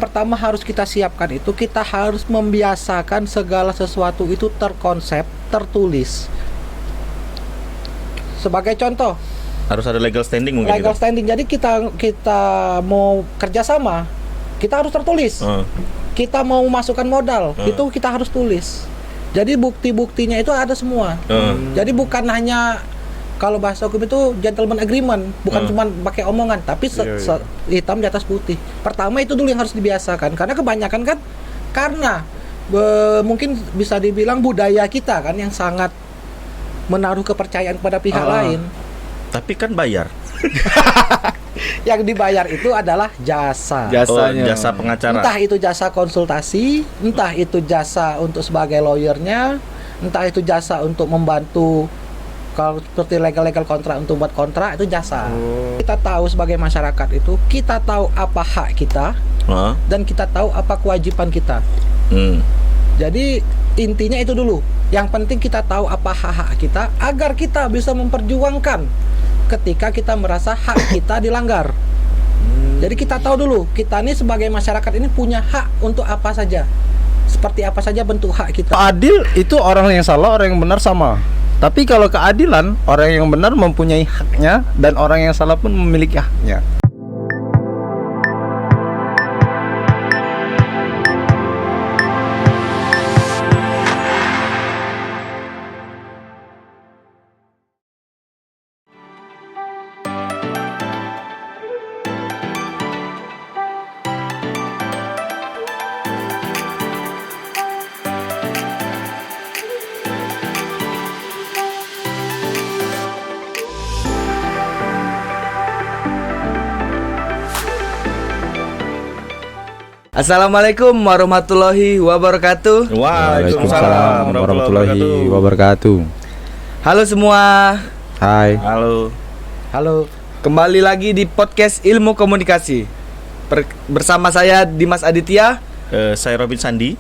pertama harus kita siapkan itu, kita harus membiasakan segala sesuatu itu terkonsep, tertulis. Sebagai contoh, Harus ada legal standing mungkin. legal standing. Jadi kita mau kerjasama, kita harus tertulis. Kita mau masukkan modal, itu kita harus tulis. Jadi bukti-buktinya itu ada semua. Jadi bukan hanya, kalau bahasa hukum itu gentleman agreement, bukan cuma pakai omongan, tapi hitam di atas putih. Pertama itu dulu yang harus dibiasakan, karena kebanyakan kan mungkin bisa dibilang budaya kita kan yang sangat menaruh kepercayaan kepada pihak lain. Tapi kan bayar. Yang dibayar itu adalah jasanya. Jasa pengacara. Entah itu jasa konsultasi, entah itu jasa untuk sebagai lawyernya, entah itu jasa untuk membantu. Kalau seperti legal kontrak, untuk buat kontrak, itu jasa. Kita tahu sebagai masyarakat itu, kita tahu apa hak kita, dan kita tahu apa kewajiban kita. Jadi intinya itu dulu. Yang penting kita tahu apa hak-hak kita, agar kita bisa memperjuangkan ketika kita merasa hak kita dilanggar. Jadi kita tahu dulu, kita ini sebagai masyarakat ini punya hak untuk apa saja, seperti apa saja bentuk hak kita. Adil itu orang yang salah, orang yang benar sama. Tapi kalau keadilan, orang yang benar mempunyai haknya dan orang yang salah pun memiliki haknya. Assalamualaikum warahmatullahi wabarakatuh. Waalaikumsalam warahmatullahi wabarakatuh. Halo semua. Hai. Halo. Kembali lagi di podcast Ilmu Komunikasi. Bersama saya Dimas Aditya. Saya Robin Sandi.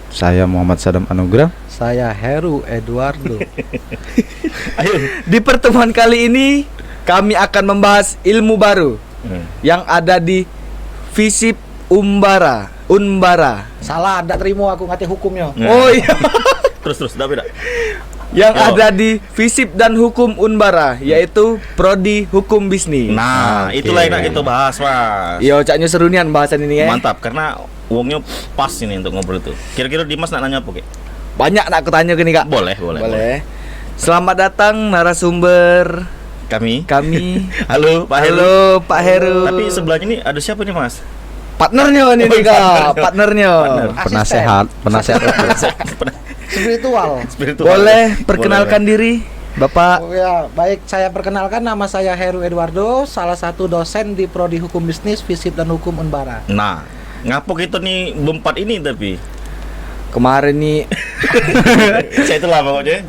Saya Muhammad Sadam Anugrah. Saya Heru Eduardo. Di pertemuan kali ini kami akan membahas ilmu baru yang ada di FISIP Unbara. Salah, tidak terima aku ngerti hukumnya. Oh iya. Terus tidak. Yang ada di FISIP dan Hukum Unbara, yaitu Prodi Hukum Bisnis. Nah, itulah yang kita bahas, Mas. Yo, caknya seru nian bahasan ini ya. Mantap, karena uangnya pas ini untuk ngobrol itu. Kira-kira Dimas nak nanya apa, Kek? Banyak nak aku tanya ke nih, Kak. Boleh. Selamat datang narasumber Kami. Halo, Pak Heru. Halo, Pak Heru. Tapi sebelahnya ini ada siapa nih, Mas? Partnernya ini nih, Kak. Partnernya. Penasehat. Spiritual. Boleh perkenalkan diri, Bapak. Oh ya, baik, saya perkenalkan, nama saya Heru Eduardo, salah satu dosen di Prodi Hukum Bisnis, FISIP dan Hukum Unbara. Nah, ngapa kita nih berempat ini tapi? Kemarin nih Saya itulah pokoknya.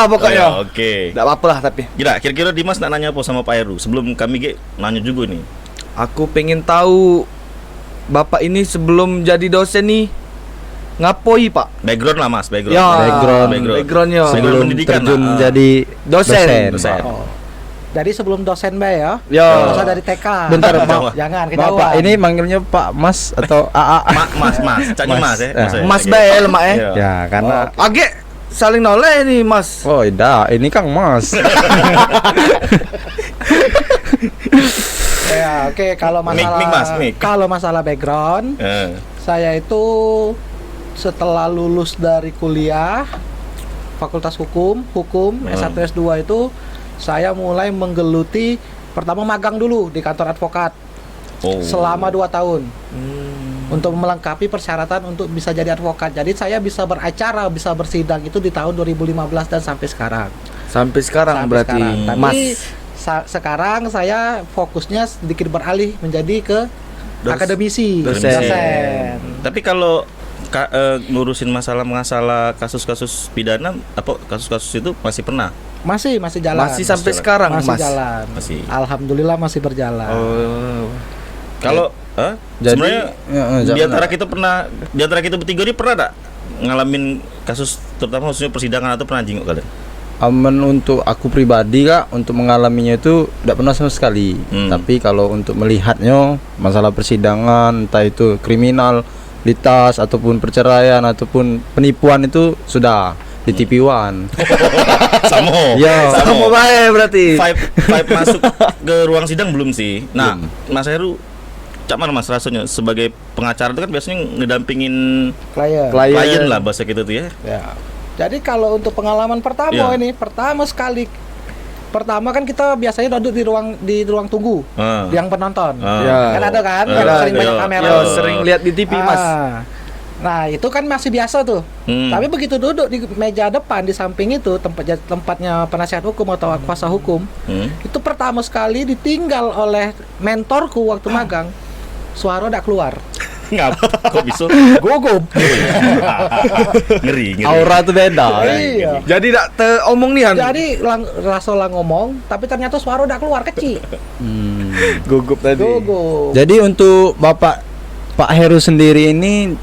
pokoknya. Oke. Enggak apa-apa lah tapi. Kira-kira Dimas nak nanya apa sama Pak Heru? Sebelum kami nanya juga nih. Aku pengen tahu Bapak ini sebelum jadi dosen nih ngapoi, Pak? Background lah, Mas, background. Ya, backgroundnya. Sebelum pendidikan, terjun jadi dosen. Oh. Jadi sebelum dosen Mbak ya. Ya. Masa dari TK. Bentar, Pak. Jangan Bapak ketahuan. ini manggilnya Pak Mas atau AA? Mas. Caknya Mas ya. Mas Bae lemak ya. Iya. Ya, karena Agak saling noleh nih, Mas. oh, tidak, ini Kang Mas. Ya, oke, kalau masalah Mik, Mas, mik. kalau masalah background, saya itu setelah lulus dari kuliah Fakultas Hukum S1 S2 itu saya mulai menggeluti, pertama magang dulu di kantor advokat selama 2 tahun untuk melengkapi persyaratan untuk bisa jadi advokat. Jadi saya bisa beracara, bisa bersidang itu di tahun 2015 dan sampai sekarang. Sampai sekarang berarti. Tapi Mas. sekarang saya fokusnya sedikit beralih menjadi ke akademisi, dosen. Tapi kalau ngurusin masalah kasus-kasus pidana, apa kasus-kasus itu masih pernah? Masih jalan. Masih sampai sekarang, masih Mas. jalan. Masih. Alhamdulillah masih berjalan. Oh. Kalau Jadi, sebenarnya di jangan- antara kita bertiga ini pernah tak ngalamin kasus, terutama khususnya persidangan, atau pernah jenguk kalian? Aman untuk aku pribadi kak, untuk mengalaminya itu tidak pernah sama sekali. Tapi kalau untuk melihatnya masalah persidangan, entah itu kriminalitas ataupun perceraian ataupun penipuan itu sudah di TV One. Sama. Ya. Sama baik berarti. Vibe masuk ke ruang sidang belum sih. Nah, Mas Heru, cak mana Mas rasanya sebagai pengacara itu kan biasanya ngedampingin klien lah bahasa gitu tuh ya. Ya. Jadi kalau untuk pengalaman pertama Iya. pertama sekali. Pertama kan kita biasanya duduk di ruang tunggu, yang penonton. Ya. Kan ada kan, Ah. yang sering Iya. banyak kamera. Yo, sering lihat di TV Mas. Nah itu kan masih biasa tuh. Tapi begitu duduk di meja depan di samping itu tempatnya penasihat hukum atau kuasa hukum, itu pertama sekali ditinggal oleh mentorku waktu magang. Suara udah keluar. Ngapa? Kok bisa? Gugup. Ngeri. Aura tuh beda. Iya. Jadi tak teromong nih Jadi rasola ngomong, tapi ternyata suara udah keluar kecil. gugup tadi. Gugup. Jadi untuk Pak Heru sendiri ini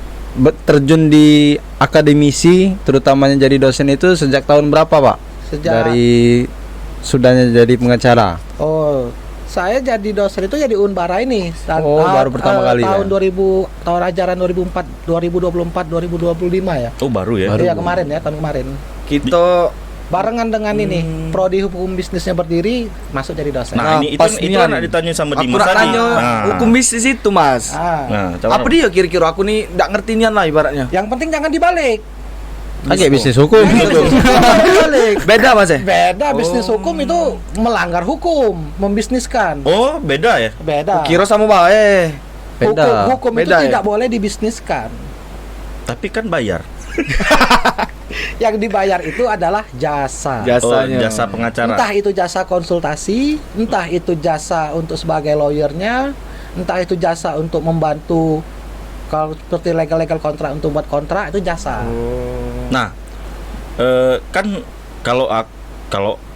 terjun di akademisi, terutamanya jadi dosen itu sejak tahun berapa Pak? Dari sudahnya jadi pengacara. Oh, saya jadi dosen itu jadi Unbara ini. Baru pertama kali tahun ya? 2000, tahun ajaran 2024 2025 ya. Oh, baru ya. Iya kemarin ya, tahun kemarin. Kita Barengan dengan ini, prodi hukum bisnisnya berdiri, masuk jadi dosen. Nah, ini pas itu ini anak nih. ditanya sama aku Dimas nak tadi. tanya hukum bisnis itu Mas. Nah, coba Apa dia kira-kira aku nih ndak ngerti nian lah ibaratnya. Yang penting jangan dibalik. Kayak bisnis hukum. Dibalik. Beda Mas ya? Beda, bisnis hukum itu melanggar hukum, membisniskan. Oh, beda ya? Beda. Kira sama baik. Beda. Hukum itu Beda ya? tidak boleh dibisniskan. Tapi kan bayar. Yang dibayar itu adalah jasa. Jasanya. Oh, jasa pengacara. Entah itu jasa konsultasi, entah itu jasa untuk sebagai lawyernya, entah itu jasa untuk membantu kalau seperti legal kontrak untuk buat kontrak itu jasa. Nah, kan kalau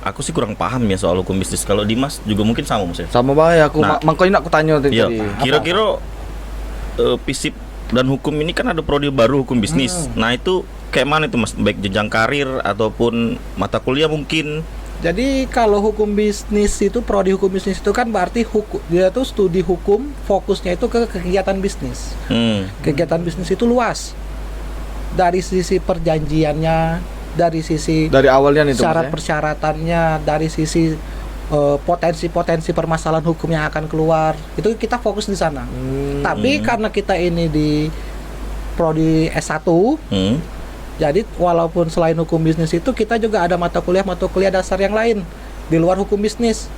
aku sih kurang paham ya soal hukum bisnis. Kalau Dimas juga mungkin sama Mas ya. Sama baik aku Nah. makanya nak aku tanya tadi. Iya. Kira-kira FISIP dan hukum ini kan ada prodi baru hukum bisnis. Nah, itu kayak mana itu Mas? Baik jenjang karir ataupun mata kuliah mungkin. Jadi kalau hukum bisnis itu prodi hukum bisnis itu kan berarti dia tuh studi hukum, fokusnya itu ke kegiatan bisnis. Kegiatan bisnis itu luas. Dari sisi perjanjiannya, dari sisi Dari awalnya nih syarat persyaratannya, dari sisi potensi-potensi permasalahan hukum yang akan keluar, itu kita fokus di sana. Tapi karena kita ini di prodi S1, jadi walaupun selain hukum bisnis itu kita juga ada mata kuliah dasar yang lain di luar hukum bisnis.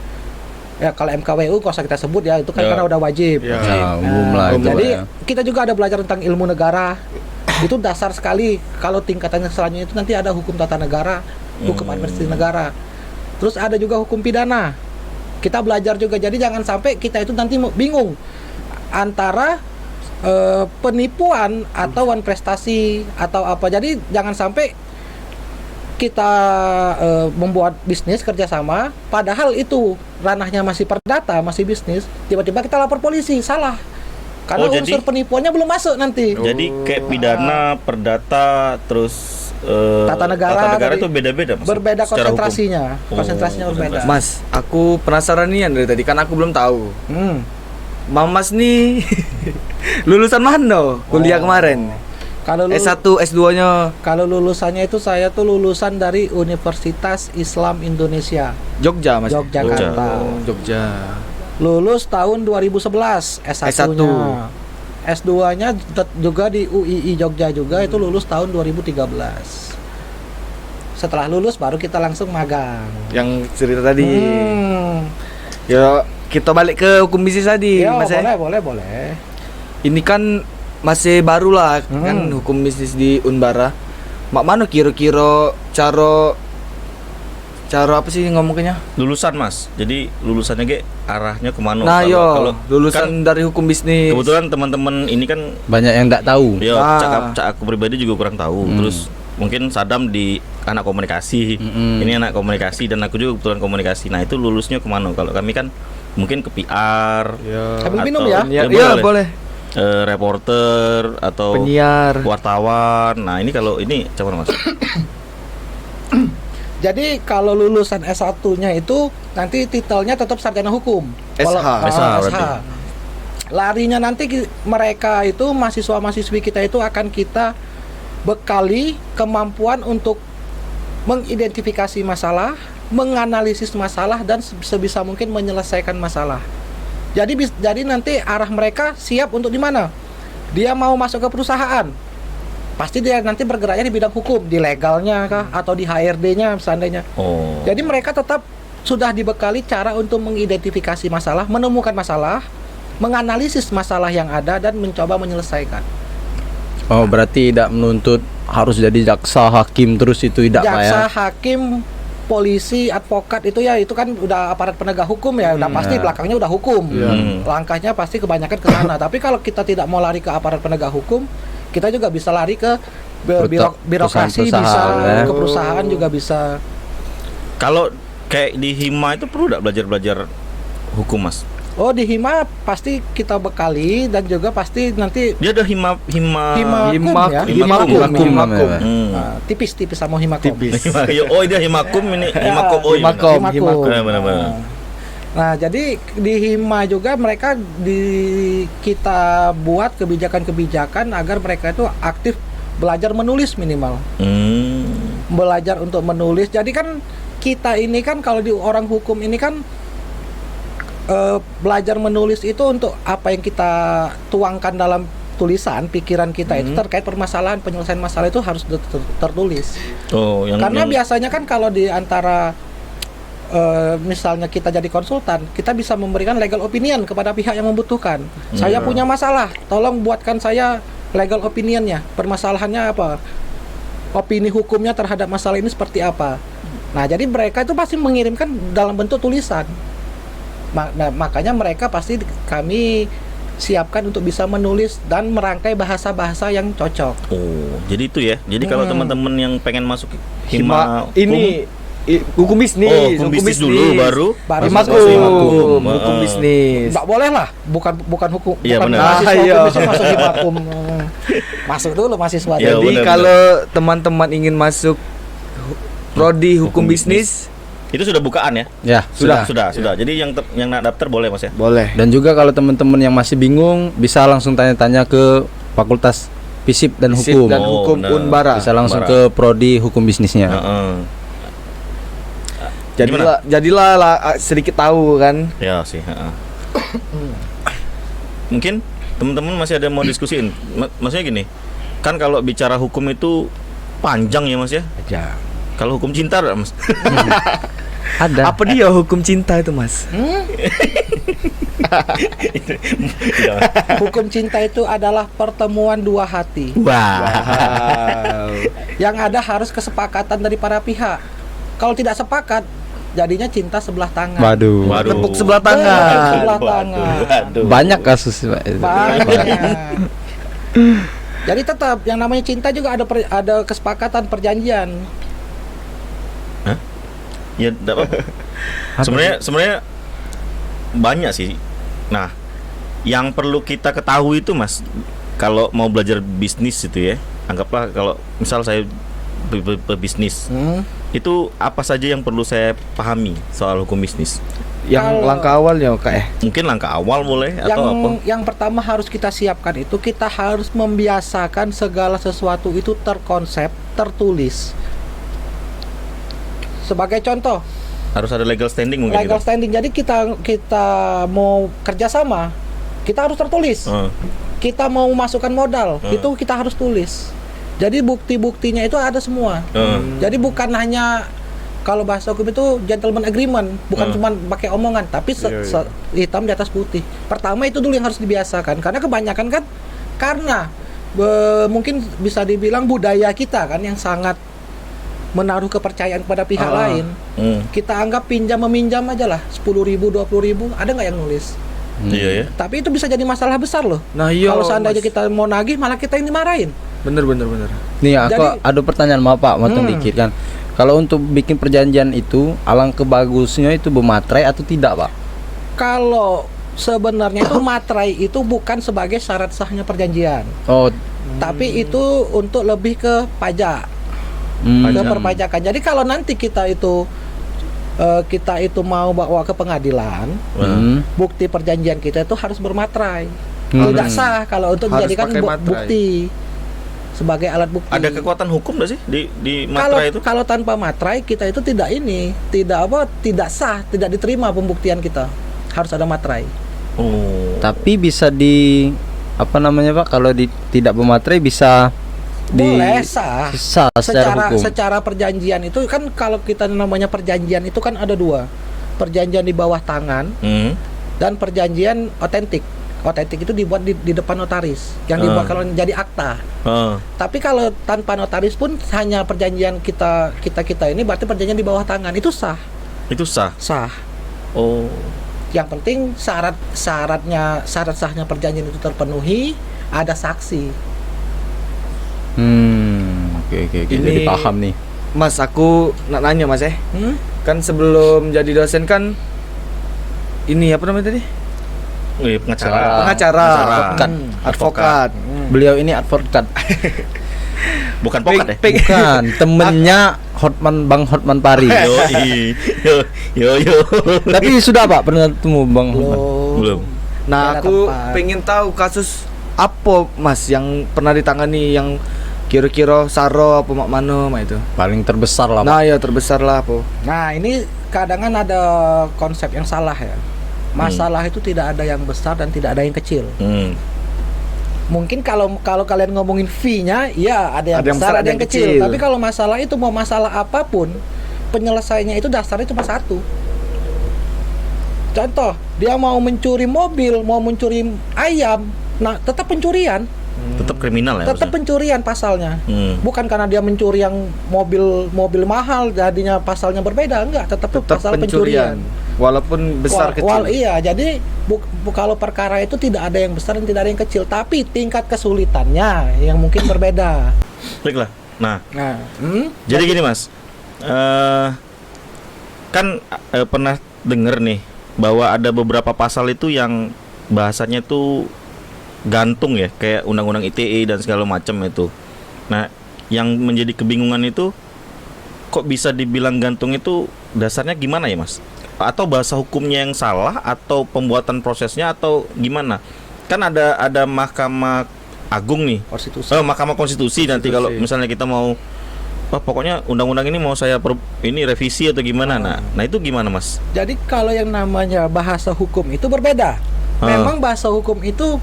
Ya kalau MKWU nggak usah kita sebut ya, itu kan karena udah wajib. Ya. Nah, umum lah itu, Jadi Pak, ya. kita juga ada belajar tentang ilmu negara. Itu dasar sekali. Kalau tingkatannya selanjutnya itu nanti ada hukum tata negara, hukum administrasi negara. Terus ada juga hukum pidana. Kita belajar juga. Jadi jangan sampai kita itu nanti bingung antara penipuan atau wan prestasi atau apa. Jadi jangan sampai kita membuat bisnis kerjasama, padahal itu ranahnya masih perdata, masih bisnis. Tiba-tiba kita lapor polisi, salah. Karena unsur penipuannya belum masuk nanti. Jadi kayak pidana, perdata, terus Tata negara itu beda-beda Mas? Berbeda Secara hukum. konsentrasinya. Konsentrasinya berbeda. Mas, aku penasaran nih dari tadi kan aku belum tahu. Mamas nih lulusan mana kuliah kemarin? Kalau S1, S2-nya kalau lulusannya itu saya tuh lulusan dari Universitas Islam Indonesia, Jogja, Mas. Yogyakarta. Jogja. Lulus tahun 2011 S1-nya. S2-nya juga di UII Jogja juga, itu lulus tahun 2013. Setelah lulus baru kita langsung magang. Yang cerita tadi. Ya, kita balik ke hukum bisnis tadi, Ya, Mas. boleh. Ini kan masih baru lah kan hukum bisnis di Unbara. Mak mana kira-kira cara apa sih ngomongnya? Lulusan Mas. Jadi lulusannya ge arahnya kemana? Nah, kalau lulusan dari hukum bisnis. kebetulan teman-teman ini kan banyak yang tidak tahu. ya Ah. cak aku pribadi juga kurang tahu. Terus mungkin Sadam di anak komunikasi. Ini anak komunikasi dan aku juga kebetulan komunikasi. Nah, itu lulusnya kemana? Kalau kami kan mungkin ke PR. Sambil minum ya? Ya, boleh. Reporter atau Penyiar. wartawan. Nah, ini kalau ini coba Mas. Jadi kalau lulusan S1-nya itu nanti titelnya tetap sarjana hukum. SH. SH berarti. Larinya nanti mereka itu mahasiswa-mahasiswi kita itu akan kita bekali kemampuan untuk mengidentifikasi masalah, menganalisis masalah dan sebisa mungkin menyelesaikan masalah. Jadi nanti arah mereka siap untuk di mana? Dia mau masuk ke perusahaan. Pasti dia nanti bergeraknya di bidang hukum, di legalnya kah atau di HRD-nya seandainya. Oh. Jadi mereka tetap sudah dibekali cara untuk mengidentifikasi masalah, menemukan masalah, menganalisis masalah yang ada dan mencoba menyelesaikan. Oh, berarti tidak menuntut harus jadi jaksa, hakim terus itu tidak Pak ya? Jaksa, hakim, polisi, advokat itu ya itu kan udah aparat penegak hukum ya, udah pasti belakangnya udah hukum. Langkahnya pasti kebanyakan ke sana. Tapi kalau kita tidak mau lari ke aparat penegak hukum, kita juga bisa lari ke birokrasi, bisa ya. ke perusahaan juga bisa. Kalau kayak di Hima itu perlu nggak belajar hukum, Mas? Oh, di Hima pasti kita bekali dan juga pasti nanti Dia ada Himakum ya? Himakum. Nah, tipis-tipis sama Himakom. Oh, dia Himakum ini Himakum. Oh, iya, Himakum. benar. Nah, jadi di Hima juga mereka kita buat kebijakan-kebijakan agar mereka itu aktif belajar menulis minimal. Belajar untuk menulis. Jadi kan kita ini kan kalau di orang hukum ini kan belajar menulis itu untuk apa yang kita tuangkan dalam tulisan, pikiran kita itu terkait permasalahan, penyelesaian masalah itu harus tertulis. Oh, Karena biasanya kan kalau di antara misalnya kita jadi konsultan, kita bisa memberikan legal opinion kepada pihak yang membutuhkan. Saya punya masalah, tolong buatkan saya legal opinionnya. Permasalahannya apa? Opini hukumnya terhadap masalah ini seperti apa? Nah, jadi mereka itu pasti mengirimkan dalam bentuk tulisan. Nah, makanya mereka pasti kami siapkan untuk bisa menulis dan merangkai bahasa-bahasa yang cocok. Oh, jadi itu ya. Jadi kalau teman-teman yang pengen masuk Hima ini hukum bisnis. Oh, hukum bisnis dulu baru Himakum. Hukum bisnis. Nggak boleh lah, bukan hukum, Iya, bukan benar. mahasiswa Iya. hukum bisnis masuk Himakum. Masuk dulu mahasiswa. Iya, Jadi benar, kalau teman-teman ingin masuk prodi hukum bisnis, itu sudah bukaan ya? Ya, Sudah. Jadi yang nak daftar boleh, Mas ya? boleh. Dan juga kalau teman-teman yang masih bingung bisa langsung tanya-tanya ke Fakultas FISIP dan Fisip Hukum. dan Oh, hukum benar. Unbara. Bisa langsung Unbara. ke prodi hukum bisnisnya. Jadilah sedikit tahu kan. Ya sih. Mungkin teman-teman masih ada mau diskusiin. Maksudnya gini, kan kalau bicara hukum itu panjang ya, Mas ya? Ya. Kalau hukum cinta, Mas? Ada. Apa dia hukum cinta itu, Mas? Hukum cinta itu adalah pertemuan dua hati. Wah. Yang ada harus kesepakatan dari para pihak. Kalau tidak sepakat, jadinya cinta sebelah tangan. Waduh. Tepuk sebelah tangan. Sebelah tangan. Banyak kasus Pak. Banyak. Jadi tetap yang namanya cinta juga ada kesepakatan perjanjian. Ya, enggak apa-apa. Sebenarnya banyak sih. Nah, yang perlu kita ketahui itu, Mas, kalau mau belajar bisnis itu ya, anggaplah kalau misal saya berbisnis, itu apa saja yang perlu saya pahami soal hukum bisnis? Yang Kalau- langkah awal ya, Kak ya. Mungkin langkah awal boleh atau apa? Yang pertama harus kita siapkan itu kita harus membiasakan segala sesuatu itu terkonsep, tertulis. Sebagai contoh, Harus ada legal standing mungkin. legal gitu. standing. Jadi kita mau kerjasama, kita harus tertulis. Kita mau masukkan modal, itu kita harus tulis. Jadi bukti-buktinya itu ada semua. Jadi bukan hanya kalau bahasa hukum itu gentleman agreement, bukan cuma pakai omongan, tapi hitam di atas putih. Pertama itu dulu yang harus dibiasakan, karena kebanyakan kan mungkin bisa dibilang budaya kita kan yang sangat menaruh kepercayaan kepada pihak lain. Kita anggap pinjam meminjam aja lah, 10.000, 20.000, ada nggak yang nulis? Iya ya. Tapi itu bisa jadi masalah besar loh. Nah, iya. Kalau seandainya Mas. kita mau nagih, malah kita yang dimarahin. Bener. Nih aku Jadi- ada pertanyaan maaf Pak, motong dikit kan. Kalau untuk bikin perjanjian itu alangkah bagusnya itu bermaterai atau tidak Pak? Kalau sebenarnya itu materai itu bukan sebagai syarat sahnya perjanjian, Oh, tapi itu untuk lebih ke pajak. ke perpajakan. Jadi kalau nanti kita itu mau bawa ke pengadilan, bukti perjanjian kita itu harus bermaterai. Tidak sah kalau untuk Harus dijadikan pakai materai. bukti sebagai alat bukti. Ada kekuatan hukum nggak sih di materai itu? Kalau tanpa materai kita itu tidak sah, tidak diterima pembuktian kita. Harus ada materai. Oh. Tapi bisa Pak, kalau tidak bermaterai bisa Boleh sah. sah secara hukum. Secara perjanjian itu kan, kalau kita namanya perjanjian itu kan ada dua. Perjanjian di bawah tangan dan perjanjian otentik. Otentik itu dibuat di depan notaris, yang dibuat kalau jadi akta. Tapi kalau tanpa notaris pun hanya perjanjian kita ini, berarti perjanjian di bawah tangan itu sah. Itu sah. Sah. Oh. Yang penting syarat sahnya perjanjian itu terpenuhi, ada saksi. Oke. Ini- Jadi paham nih. Mas, aku nak nanya Mas Kan sebelum jadi dosen kan ini apa namanya tadi? Pengacara. Pengacara. Advokat. Advokat. Beliau ini advokat, Bukan pokat ya? bukan temennya Bang Hotman Paris. Yo. Tapi sudah Pak pernah ketemu Bang Hotman? Belum. Nah, Beda aku tempat. pengen tahu kasus apa Mas yang pernah ditangani, yang kira-kira saro apa mak mano mak itu. Paling terbesar lah Pak. Nah, ya terbesar lah apa. Nah, ini kadang ada konsep yang salah ya. Masalah itu tidak ada yang besar dan tidak ada yang kecil. Mungkin kalau kalian ngomongin fee-nya, ya ada yang besar, ada yang kecil. Tapi kalau masalah itu, mau masalah apapun, penyelesaiannya itu dasarnya cuma satu. Contoh, dia mau mencuri mobil, mau mencuri ayam, nah tetap pencurian, Tetap kriminal ya? tetap pencurian pasalnya. Bukan karena dia mencuri yang mobil mahal jadinya pasalnya berbeda, enggak, tetap pasal pencurian. Walaupun besar kecil. Iya, jadi kalau perkara itu tidak ada yang besar dan tidak ada yang kecil, tapi tingkat kesulitannya yang mungkin berbeda. Baiklah. Nah, Nah, jadi gini Mas, kan pernah denger nih bahwa ada beberapa pasal itu yang bahasanya tuh gantung ya, kayak undang-undang ITE dan segala macam itu. Nah, yang menjadi kebingungan itu, kok bisa dibilang gantung itu dasarnya gimana ya Mas? Atau bahasa hukumnya yang salah, atau pembuatan prosesnya, atau gimana? Kan ada Mahkamah Agung nih, konstitusi. Mahkamah Konstitusi nanti kalau misalnya kita mau, pokoknya undang-undang ini mau saya ini revisi atau gimana. Nah itu gimana Mas? Jadi kalau yang namanya bahasa hukum itu berbeda. Memang bahasa hukum itu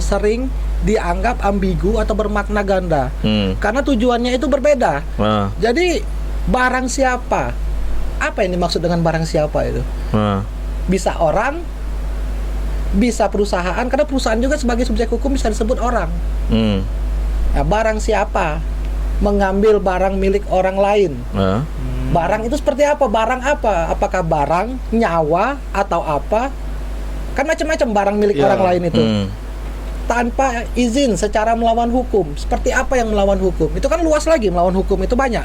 sering dianggap ambigu atau bermakna ganda. Karena tujuannya itu berbeda. Jadi barang siapa? Apa yang dimaksud dengan barang siapa itu? Bisa orang, bisa perusahaan, karena perusahaan juga sebagai subjek hukum bisa disebut orang. Nah, barang siapa mengambil barang milik orang lain? Barang itu seperti apa? Barang apa? Apakah barang, nyawa, atau apa? Kan macam-macam barang milik orang lain itu. Tanpa izin, secara melawan hukum. Seperti apa yang melawan hukum? Itu kan luas lagi, melawan hukum itu banyak.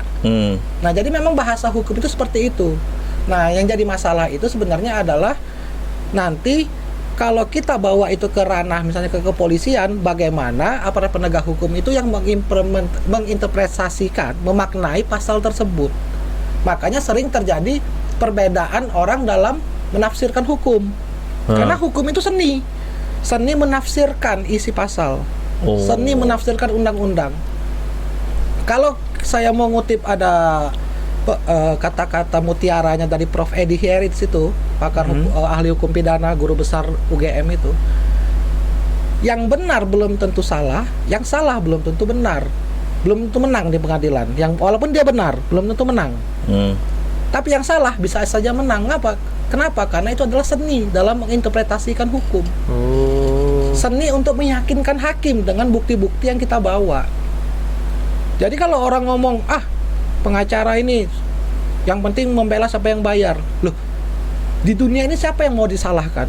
Nah, jadi memang bahasa hukum itu seperti itu. Nah, yang jadi masalah itu sebenarnya adalah nanti kalau kita bawa itu ke ranah misalnya ke kepolisian, bagaimana aparat penegak hukum itu yang menginterpretasikan, memaknai pasal tersebut. Makanya sering terjadi perbedaan orang dalam menafsirkan hukum. Karena hukum itu seni menafsirkan isi pasal, seni menafsirkan undang-undang. Kalau saya mau ngutip ada kata-kata mutiaranya dari Prof. Edi Hieritz itu, pakar ahli hukum pidana, guru besar UGM itu, yang benar belum tentu salah, yang salah belum tentu benar, belum tentu menang di pengadilan. Yang walaupun dia benar, belum tentu menang. Tapi yang salah bisa saja menang. Kenapa? Karena itu adalah seni dalam menginterpretasikan hukum. Seni untuk meyakinkan hakim dengan bukti-bukti yang kita bawa. Jadi kalau orang ngomong, pengacara ini yang penting membela siapa yang bayar. Loh, di dunia ini siapa yang mau disalahkan?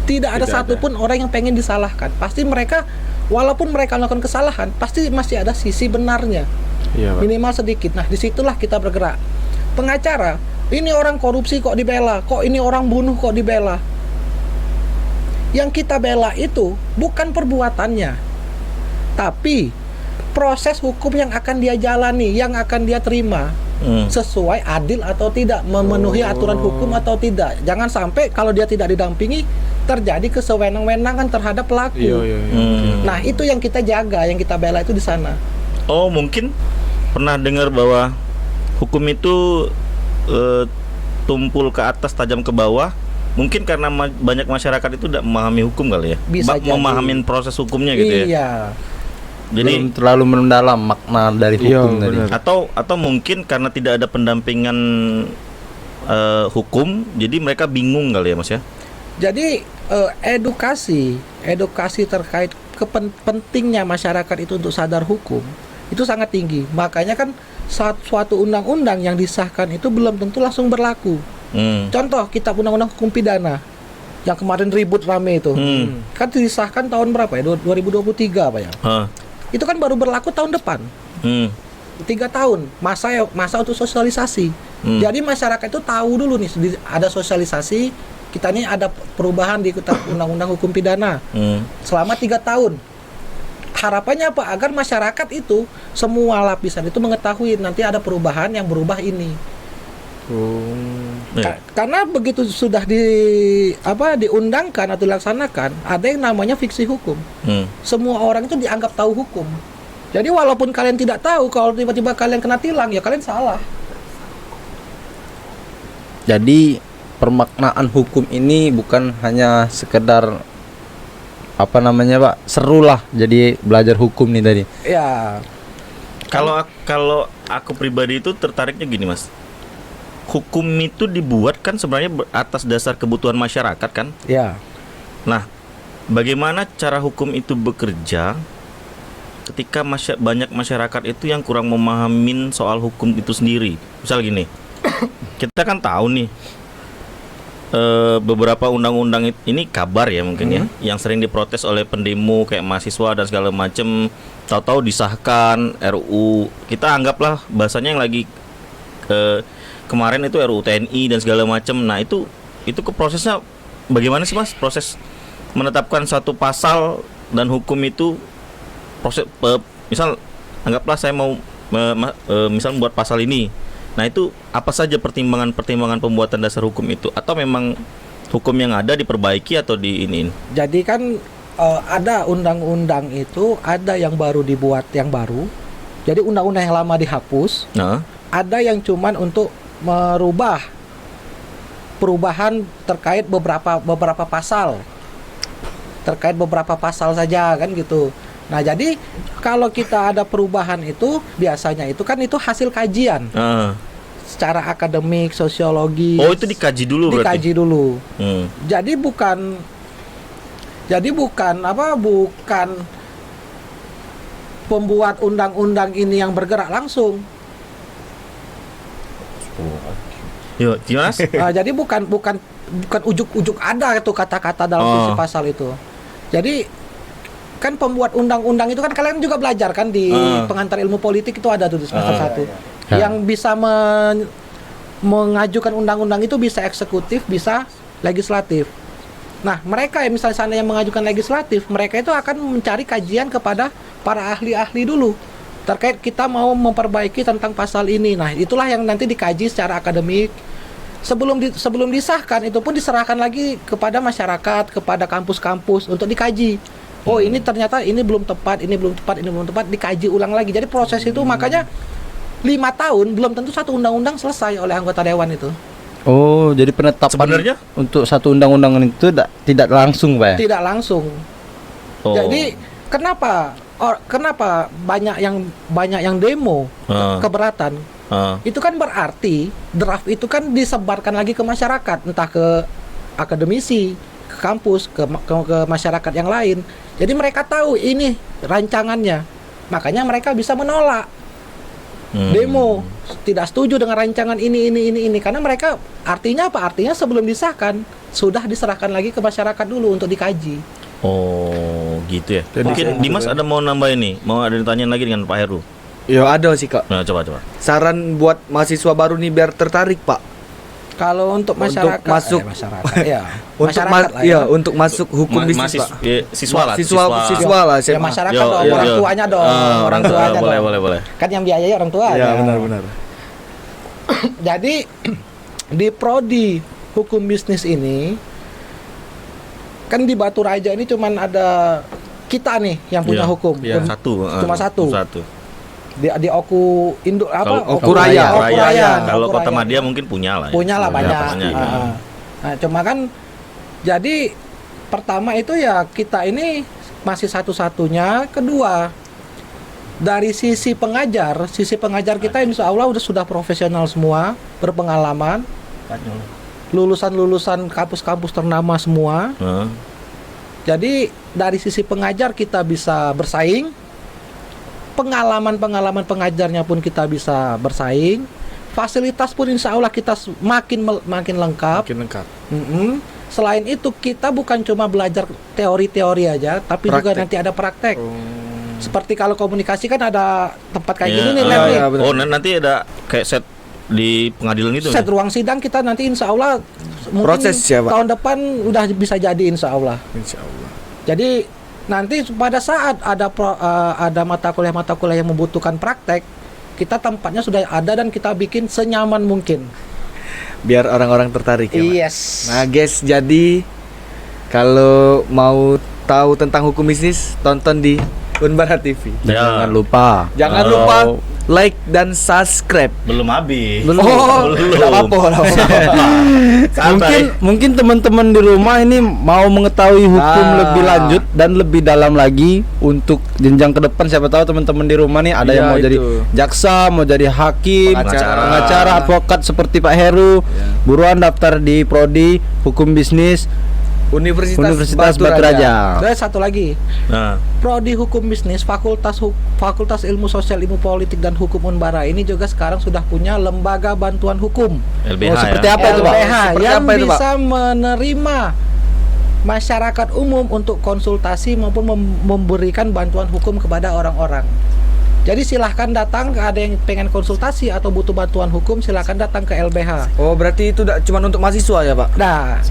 Tidak ada satupun orang yang pengen disalahkan. Pasti mereka, walaupun mereka melakukan kesalahan, pasti masih ada sisi benarnya. Minimal sedikit. Nah, disitulah kita bergerak. Pengacara, ini orang korupsi kok dibela, kok ini orang bunuh kok dibela. Yang kita bela itu bukan perbuatannya, tapi proses hukum yang akan dia jalani, yang akan dia terima. Sesuai adil atau tidak, memenuhi aturan hukum atau tidak. Jangan sampai kalau dia tidak didampingi terjadi kesewenang-wenangan terhadap pelaku. Nah, itu yang kita jaga, yang kita bela itu di sana. Oh, mungkin pernah dengar bahwa hukum itu tumpul ke atas, tajam ke bawah. Mungkin karena banyak masyarakat itu tidak memahami hukum kali ya. Bisa jadi. Memahamin proses hukumnya gitu ya. Iya. Jadi belum terlalu mendalam makna dari hukum tadi. Atau mungkin karena tidak ada pendampingan hukum, jadi mereka bingung kali ya Mas ya. Jadi edukasi terkait pentingnya masyarakat itu untuk sadar hukum itu sangat tinggi. Makanya kan suatu undang-undang yang disahkan itu belum tentu langsung berlaku. Contoh kitab undang-undang hukum pidana yang kemarin ribut rame itu, kan disahkan tahun berapa ya? 2023 apa ya? Itu kan baru berlaku tahun depan. 3 tahun masa untuk sosialisasi. Jadi masyarakat itu tahu dulu nih ada sosialisasi, kita nih ada perubahan di kitab undang-undang hukum pidana selama 3 tahun. Harapannya apa? Agar masyarakat itu semua lapisan itu mengetahui nanti ada perubahan yang berubah ini. Karena begitu sudah diundangkan atau dilaksanakan, ada yang namanya fiksi hukum. Semua orang itu dianggap tahu hukum. Jadi walaupun kalian tidak tahu, kalau tiba-tiba kalian kena tilang, ya kalian salah. Jadi permaknaan hukum ini bukan hanya sekedar seru lah jadi belajar hukum nih tadi. Ya. Kalau aku pribadi itu tertariknya gini Mas. Hukum itu dibuat kan sebenarnya atas dasar kebutuhan masyarakat kan? Ya. Nah, bagaimana cara hukum itu bekerja ketika banyak masyarakat itu yang kurang memahamin soal hukum itu sendiri? Misal gini, kita kan tahu nih beberapa undang-undang ini kabar ya mungkin ya, yang sering diprotes oleh pendemo kayak mahasiswa dan segala macam, tahu-tahu disahkan RUU. Kita anggaplah bahasanya yang lagi kemarin itu RUU TNI dan segala macam. Nah itu ke prosesnya bagaimana sih Mas? Proses menetapkan satu pasal dan hukum itu proses misal anggaplah saya mau misal membuat pasal ini. Nah itu apa saja pertimbangan pembuatan dasar hukum itu? Atau memang hukum yang ada diperbaiki atau diinin? Jadi kan ada undang-undang itu, ada yang baru dibuat yang baru. Jadi undang-undang yang lama dihapus. Ada yang cuman untuk merubah perubahan terkait beberapa pasal. Terkait beberapa pasal saja kan gitu. Nah, jadi kalau kita ada perubahan itu biasanya itu kan itu hasil kajian. Secara akademik, sosiologi. Oh, itu dikaji dulu berarti. Dikaji dulu. Jadi bukan pembuat undang-undang ini yang bergerak langsung. Yuk, gimana? Jadi bukan ujuk-ujuk ada itu kata-kata dalam visi pasal itu. Jadi kan pembuat undang-undang itu kan kalian juga belajar kan di pengantar ilmu politik itu ada tuh di semester 1. Yang bisa mengajukan undang-undang itu bisa eksekutif, bisa legislatif. Nah, mereka yang misalnya sana yang mengajukan legislatif, mereka itu akan mencari kajian kepada para ahli-ahli dulu. Terkait kita mau memperbaiki tentang pasal ini. Nah, itulah yang nanti dikaji secara akademik. Sebelum disahkan itu pun diserahkan lagi kepada masyarakat, kepada kampus-kampus untuk dikaji. Oh, ini ternyata ini belum tepat, ini belum tepat, dikaji ulang lagi. Jadi proses itu makanya 5 tahun belum tentu satu undang-undang selesai oleh anggota dewan itu. Oh, jadi penetapan sebenarnya untuk satu undang-undang itu tidak langsung, Pak ya? Tidak langsung. Jadi kenapa banyak yang demo keberatan? Itu kan berarti draft itu kan disebarkan lagi ke masyarakat, entah ke akademisi, ke kampus, ke masyarakat yang lain. Jadi mereka tahu ini rancangannya. Makanya mereka bisa menolak. Demo tidak setuju dengan rancangan ini karena mereka artinya apa? Artinya sebelum disahkan sudah diserahkan lagi ke masyarakat dulu untuk dikaji. Oh, gitu ya. Mungkin Dimas ada mau nambahin nih, mau ada ditanyain lagi dengan Pak Heru. Ya ada sih Kak. Nah, coba. Saran buat mahasiswa baru nih biar tertarik Pak. Kalau untuk masyarakat, masuk masyarakat ya. untuk Masyarakat lah iya, untuk masuk hukum bisnis, Pak. Siswa lah, Siswa lah, Ya SMA. masyarakat Yo, dong, yo, orang yo. tuanya dong, Orang tua, tuanya boleh, dong. boleh. Kan yang biayai orang tua. Iya, benar. Jadi di prodi hukum bisnis ini kan di Batu Raja ini cuman ada kita nih yang punya Iya, hukum. iya. Satu. Cuma satu. Satu. Di Oku Indo apa? Kalau Oku Raya. Oku Raya. Kalau Oku Kota Raya. Madia mungkin punya lah. Ya. Punya lah banyak. Punya. Nah, cuma kan jadi pertama itu ya kita ini masih satu-satunya. Kedua, dari sisi pengajar kita insya Allah sudah profesional semua, berpengalaman, lulusan kampus-kampus ternama semua. Jadi dari sisi pengajar kita bisa bersaing, pengalaman pengajarnya pun kita bisa bersaing, fasilitas pun insya Allah kita makin lengkap. Selain itu kita bukan cuma belajar teori-teori aja, tapi juga nanti ada praktek. Seperti kalau komunikasi kan ada tempat kayak gini nih, Lab nih. Oh, nanti ada kayak set di pengadilan itu. Set ruang sidang kita nanti insya Allah mungkin Proses ya, Pak? tahun depan udah bisa jadi insya Allah. Jadi nanti pada saat ada mata kuliah yang membutuhkan praktek, kita tempatnya sudah ada dan kita bikin senyaman mungkin. Biar orang-orang tertarik ya, Pak. Yes. Nah, guys, jadi kalau mau tahu tentang hukum bisnis, tonton di Unbara TV. Dan Ya. jangan lupa. Jangan kalau- lupa like dan subscribe. Belum habis. Belum. Nggak apa-apa. Mungkin teman-teman di rumah ini mau mengetahui hukum Nah. lebih lanjut dan lebih dalam lagi untuk jenjang ke depan. Siapa tahu teman-teman di rumah nih ada Iya, yang mau itu. jadi jaksa, mau jadi hakim, Pengacara. advokat seperti Pak Heru. Buruan daftar di prodi hukum bisnis Universitas Batu Raja. Dan satu lagi, Nah, prodi hukum bisnis Fakultas Ilmu Sosial, Ilmu Politik dan Hukum Unbara ini juga sekarang sudah punya lembaga bantuan hukum. LBH Oh, seperti ya. apa itu, Pak? LBH Seperti yang apa itu, Pak? bisa menerima masyarakat umum untuk konsultasi maupun memberikan bantuan hukum kepada orang-orang. Jadi silahkan datang, ada yang pengen konsultasi atau butuh bantuan hukum silahkan datang ke LBH. Oh, berarti itu cuma untuk mahasiswa ya, Pak? Nah,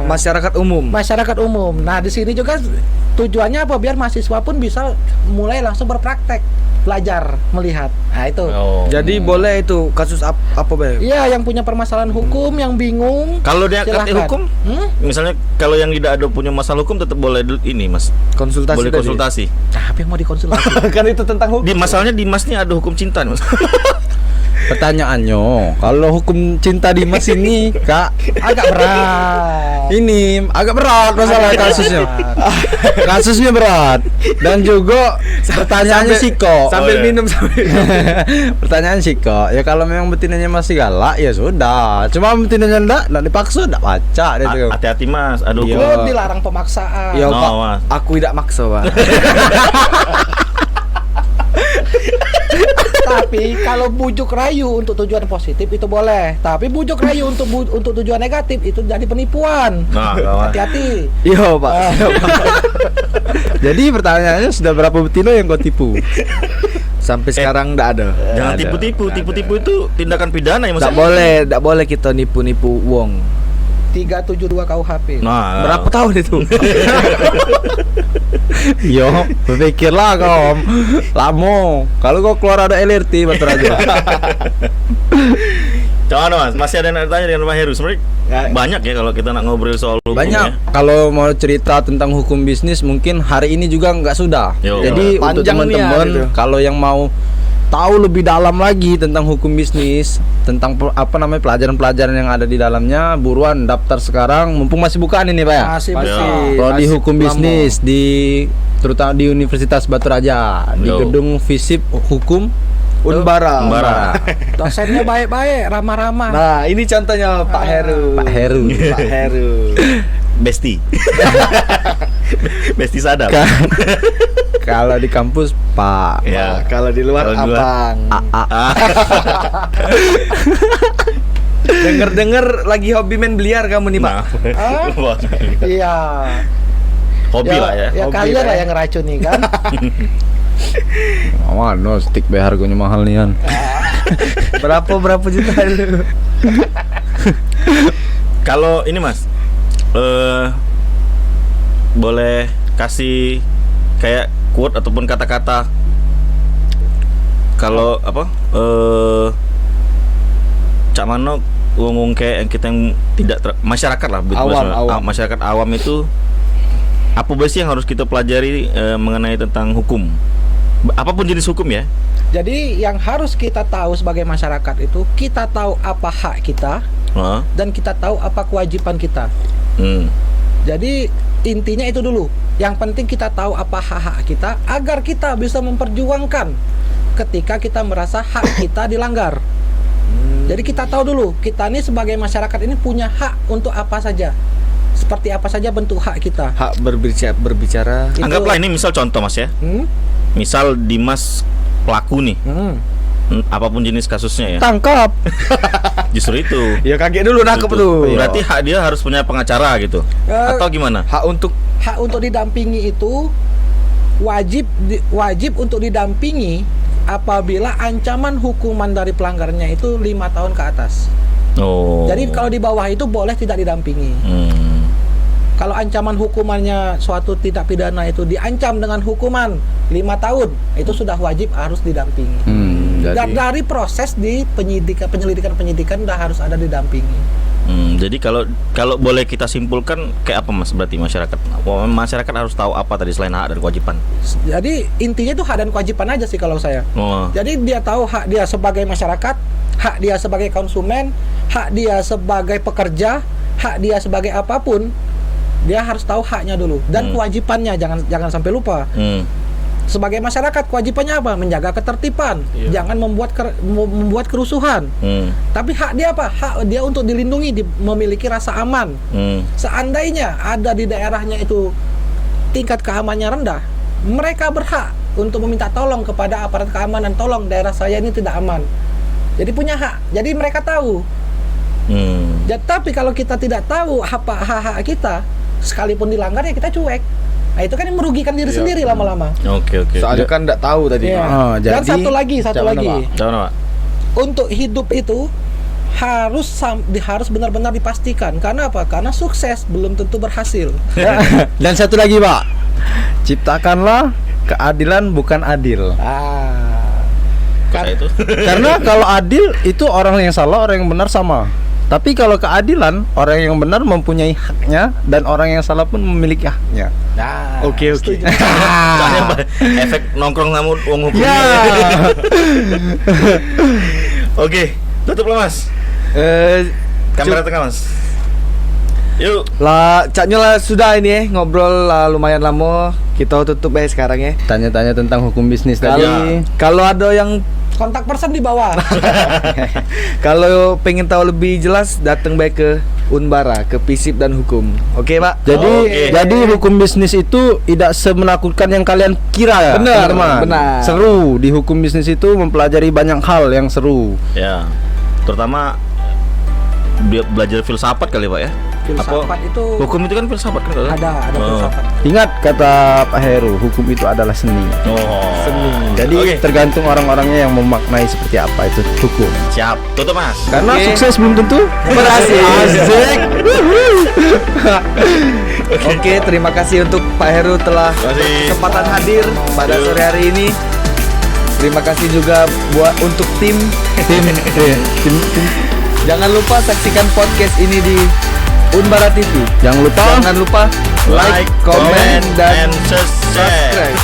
Masyarakat umum. masyarakat umum. Nah, di sini juga tujuannya apa? Biar mahasiswa pun bisa mulai langsung berpraktek, belajar, melihat. Nah, itu. Oh. Jadi boleh itu kasus apa, Pak? Iya, yang punya permasalahan hukum, yang bingung. Kalau dia angkat silahkan. hukum, misalnya kalau yang tidak ada punya masalah hukum tetap boleh ini, Mas. Konsultasi. Boleh tadi. konsultasi. Nah, apa yang mau dikonsultasi? Kan itu tentang hukum. Di masalahnya Dimas ini ada hukum cinta, Mas. Pertanyaannya, kalau hukum cinta Dimas ini, Kak, Agak berat. ini agak berat masalah kasusnya. Kasusnya berat. Dan juga pertanyaannya sih kok. Sambil Oh, iya. minum sambil. Pertanyaan sih kok. Ya kalau memang betinanya masih galak ya sudah. Cuma betinanya enggak dipaksa enggak baca gitu. Hati-hati, Mas. Ada hukum. Iya. Lu dilarang pemaksaan. Ya, No, Pak. Mas. Aku tidak maksa, Pak. Tapi kalau bujuk rayu untuk tujuan positif itu boleh. Tapi bujuk rayu untuk tujuan negatif itu jadi penipuan. Nah, kawan. Hati-hati. Iya, Pak. Jadi pertanyaannya sudah berapa betina yang kau tipu? Sampai sekarang enggak ada. Jangan Ada. tipu-tipu. Tipu-tipu itu tindakan pidana ya, Mas. Enggak boleh kita nipu-nipu wong. 372 KUHP. Nah, Berapa tahun itu? Yo, berpikirlah kau. Lamo. Kalau kau keluar ada LRT Batu Raja. Jangan, Mas. Masih ada yang tanya dengan Pak Heru. Sebenarnya Ya. banyak ya kalau kita nak ngobrol soal hukum. Banyak. Ya. Kalau mau cerita tentang hukum bisnis mungkin hari ini juga nggak sudah. Yo. Jadi untuk Panjang nih ya, teman-teman gitu. kalau yang mau tahu lebih dalam lagi tentang hukum bisnis, tentang pelajaran-pelajaran yang ada di dalamnya, buruan daftar sekarang mumpung masih bukaan ini Pak ya. Masih Masih. besar. Prodi masih Hukum lama. Bisnis terutama di Universitas Batu Raja di Yo. gedung FISIP Hukum Unbara. Unbara. Dosennya baik-baik, ramah-ramah. Nah, ini contohnya Pak Heru. Pak Heru. Pak Heru. Besti. Besti sadap. Kalau di kampus Pak. Ya. Kalau di luar Kalau di luar, abang. Ah, Dengar-dengar lagi hobi main biliar kamu nih, Pak. nah. Wah. Iya. Hobi lah ya. Ya Hobi kalian lah lah ya. yang ngeracuni kan. Mana stick B harganya mahal nian. Berapa juta itu? Kalau ini Mas, boleh kasih kayak quote ataupun kata-kata kalau apa Cak Mano ngomong kayak yang kita yang tidak masyarakat lah, Awam. masyarakat awam itu apa sih yang harus kita pelajari mengenai tentang hukum, apapun jenis hukum ya. Jadi yang harus kita tahu sebagai masyarakat itu, kita tahu apa hak kita dan kita tahu apa kewajiban kita. Jadi intinya itu dulu. Yang penting kita tahu apa hak-hak kita agar kita bisa memperjuangkan ketika kita merasa hak kita dilanggar. Jadi kita tahu dulu, kita ini sebagai masyarakat ini punya hak untuk apa saja. Seperti apa saja bentuk hak kita. Hak berbicara. Itu- Anggaplah ini misal contoh Mas ya. Misal Dimas pelaku nih. Apapun jenis kasusnya ya. Tangkap. Justru itu. Ya kaget dulu nangkep tuh. Berarti hak dia harus punya pengacara gitu. Atau gimana? Hak untuk didampingi itu wajib untuk didampingi apabila ancaman hukuman dari pelanggarnya itu 5 tahun ke atas. Oh. Jadi kalau di bawah itu boleh tidak didampingi. Kalau ancaman hukumannya suatu tindak pidana itu diancam dengan hukuman 5 tahun, itu sudah wajib harus didampingi. Dan dari proses di penyelidikan udah harus ada didampingi. Jadi kalau boleh kita simpulkan kayak apa Mas, berarti masyarakat harus tahu apa tadi selain hak dan kewajiban. Jadi intinya itu hak dan kewajiban aja sih kalau saya. Jadi dia tahu hak dia sebagai masyarakat, hak dia sebagai konsumen, hak dia sebagai pekerja, hak dia sebagai apapun. Dia harus tahu haknya dulu dan kewajibannya, jangan sampai lupa. Sebagai masyarakat kewajibannya apa? Menjaga ketertiban, jangan membuat kerusuhan. Tapi hak dia apa? Hak dia untuk dilindungi, memiliki rasa aman. Seandainya ada di daerahnya itu tingkat keamanannya rendah, mereka berhak untuk meminta tolong kepada aparat keamanan, tolong daerah saya ini tidak aman. Jadi punya hak. Jadi mereka tahu. Tapi kalau kita tidak tahu hak-hak kita, sekalipun dilanggar ya kita cuek. Nah itu kan yang merugikan diri sendiri lama-lama. Oke. soalnya kan enggak tahu tadi. Dan jadi satu lagi. Jangan Pak. Untuk hidup itu harus benar-benar dipastikan. Karena apa? Karena sukses belum tentu berhasil. Dan satu lagi Pak, ciptakanlah keadilan bukan adil. Itu. Karena kalau adil itu orang yang salah, orang yang benar sama. Tapi kalau keadilan, orang yang benar mempunyai haknya dan orang yang salah pun memiliki haknya. Oke. Soalnya efek nongkrong sama uang hukum. Oke, tutup lah Mas. Kamera tengah Mas. Yuk. Lah, caknya lah sudah ini ngobrol lah, lumayan lama. Kita tutup sekarang ya. Tanya-tanya tentang hukum bisnis tadi. Kalau ada yang Kontak person di bawah. kalau pengen tahu lebih jelas, datang baik ke Unbara, ke FISIP dan hukum. Oke, Pak. Jadi hukum bisnis itu tidak semenakutkan yang kalian kira ya. Benar, teman-teman. benar. Seru di hukum bisnis itu mempelajari banyak hal yang seru. Ya. Terutama belajar filsafat kali Pak ya. Filsafat itu Hukum itu kan filsafat kan? ada filsafat. Ingat kata Pak Heru, hukum itu adalah seni. Seni. Jadi tergantung orang-orangnya yang memaknai seperti apa itu hukum. Siap. Tutup Mas. Karena sukses belum tentu berhasil. Asik. Oke, terima kasih untuk Pak Heru telah kesempatan hadir pada sore hari ini. Terima kasih juga untuk tim. Jangan lupa saksikan podcast ini di Unbara TV. Jangan lupa like, comment, dan subscribe.